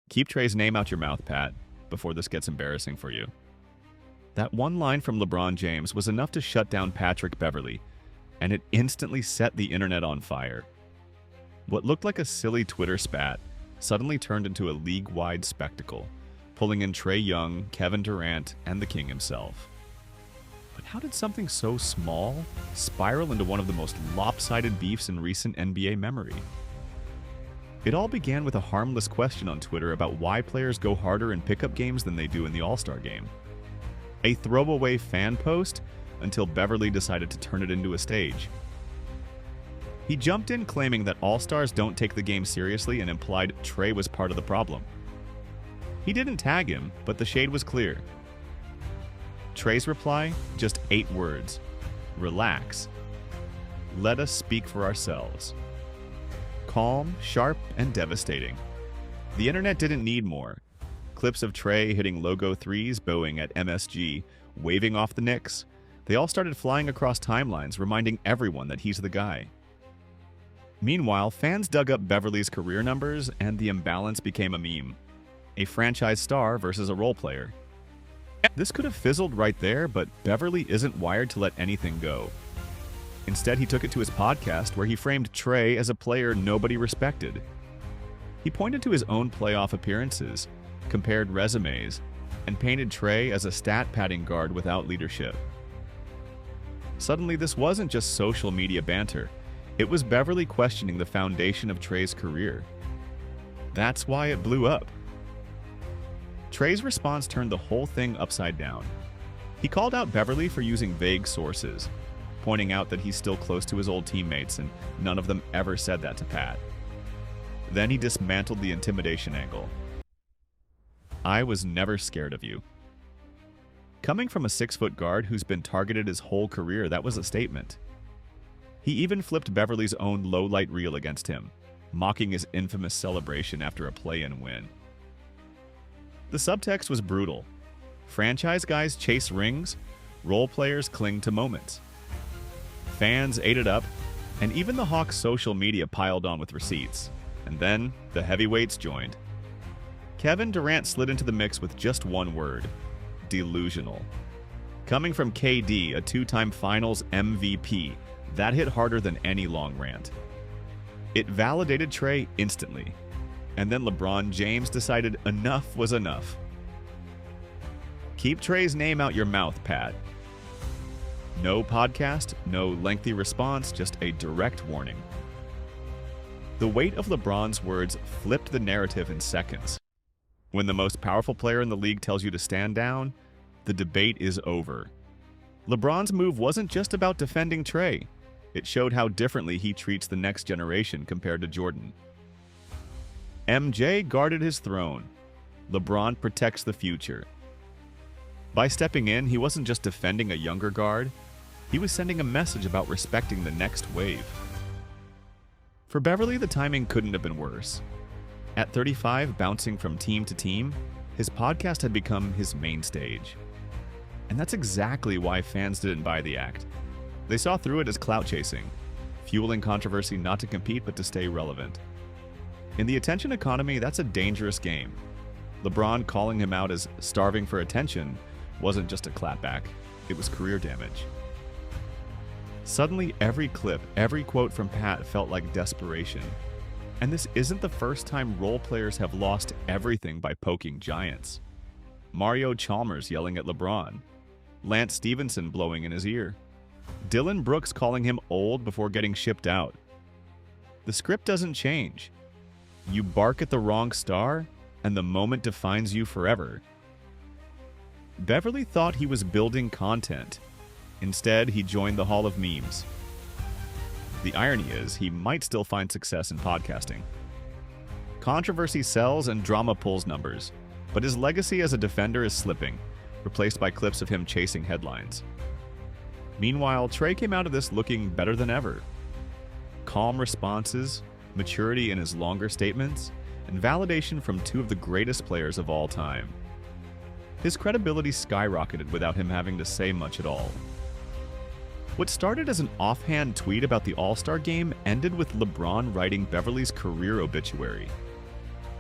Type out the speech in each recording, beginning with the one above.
Keep Trey's name out your mouth, Pat, before this gets embarrassing for you. That one line from LeBron James was enough to shut down Patrick Beverley, and it instantly set the internet on fire. What looked like a silly Twitter spat suddenly turned into a league-wide spectacle, pulling in Trae Young, Kevin Durant, and the King himself. But how did something so small spiral into one of the most lopsided beefs in recent NBA memory? It all began with a harmless question on Twitter about why players go harder in pickup games than they do in the All-Star game. A throwaway fan post until Beverley decided to turn it into a stage. He jumped in claiming that All-Stars don't take the game seriously and implied Trae was part of the problem. He didn't tag him, but the shade was clear. Trae's reply? Just 8 words. Relax. Let us speak for ourselves. Calm, sharp, and devastating. The internet didn't need more. Clips of Trae hitting logo threes, bowing at MSG, waving off the Knicks. They all started flying across timelines, reminding everyone that he's the guy. Meanwhile, fans dug up Beverley's career numbers, and the imbalance became a meme. A franchise star versus a role player. This could have fizzled right there, but Beverley isn't wired to let anything go. Instead, he took it to his podcast where he framed Trae as a player nobody respected. He pointed to his own playoff appearances, compared resumes, and painted Trae as a stat-padding guard without leadership. Suddenly, this wasn't just social media banter. It was Beverley questioning the foundation of Trae's career. That's why it blew up. Trae's response turned the whole thing upside down. He called out Beverley for using vague sources, pointing out that he's still close to his old teammates and none of them ever said that to Pat. Then he dismantled the intimidation angle. I was never scared of you. Coming from a 6-foot guard who's been targeted his whole career, that was a statement. He even flipped Beverley's own low-light reel against him, mocking his infamous celebration after a play-in win. The subtext was brutal. Franchise guys chase rings, role players cling to moments. Fans ate it up, and even the Hawks' social media piled on with receipts. And then, the heavyweights joined. Kevin Durant slid into the mix with just one word: delusional. Coming from KD, a 2-time Finals MVP, that hit harder than any long rant. It validated Trae instantly, and then LeBron James decided enough was enough. Keep Trae's name out your mouth, Pat. No podcast, no lengthy response, just a direct warning. The weight of LeBron's words flipped the narrative in seconds. When the most powerful player in the league tells you to stand down, the debate is over. LeBron's move wasn't just about defending Trae. It showed how differently he treats the next generation compared to Jordan. MJ guarded his throne. LeBron protects the future. By stepping in, he wasn't just defending a younger guard. He was sending a message about respecting the next wave. For Beverley, the timing couldn't have been worse. At 35, bouncing from team to team, his podcast had become his main stage. And that's exactly why fans didn't buy the act. They saw through it as clout chasing, fueling controversy not to compete but to stay relevant. In the attention economy, that's a dangerous game. LeBron calling him out as starving for attention wasn't just a clapback, it was career damage. Suddenly, every clip, every quote from Pat felt like desperation. And this isn't the first time role players have lost everything by poking giants. Mario Chalmers yelling at LeBron, Lance Stevenson blowing in his ear, Dylan Brooks calling him old before getting shipped out. The script doesn't change. You bark at the wrong star, and the moment defines you forever. Beverley thought he was building content. Instead, he joined the Hall of Memes. The irony is, he might still find success in podcasting. Controversy sells and drama pulls numbers, but his legacy as a defender is slipping, replaced by clips of him chasing headlines. Meanwhile, Trae came out of this looking better than ever. Calm responses, maturity in his longer statements, and validation from two of the greatest players of all time. His credibility skyrocketed without him having to say much at all. What started as an offhand tweet about the All-Star game ended with LeBron writing Beverley's career obituary.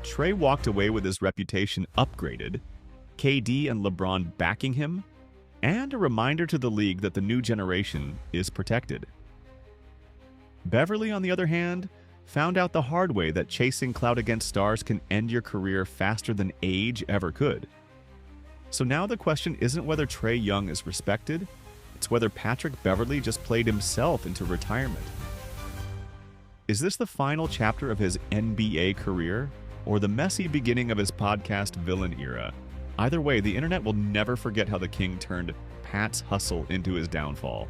Trae walked away with his reputation upgraded, KD and LeBron backing him, and a reminder to the league that the new generation is protected. Beverley, on the other hand, found out the hard way that chasing clout against stars can end your career faster than age ever could. So now the question isn't whether Trae Young is respected, it's whether Patrick Beverley just played himself into retirement. Is this the final chapter of his NBA career, or the messy beginning of his podcast villain era? Either way, the internet will never forget how the King turned Pat's hustle into his downfall.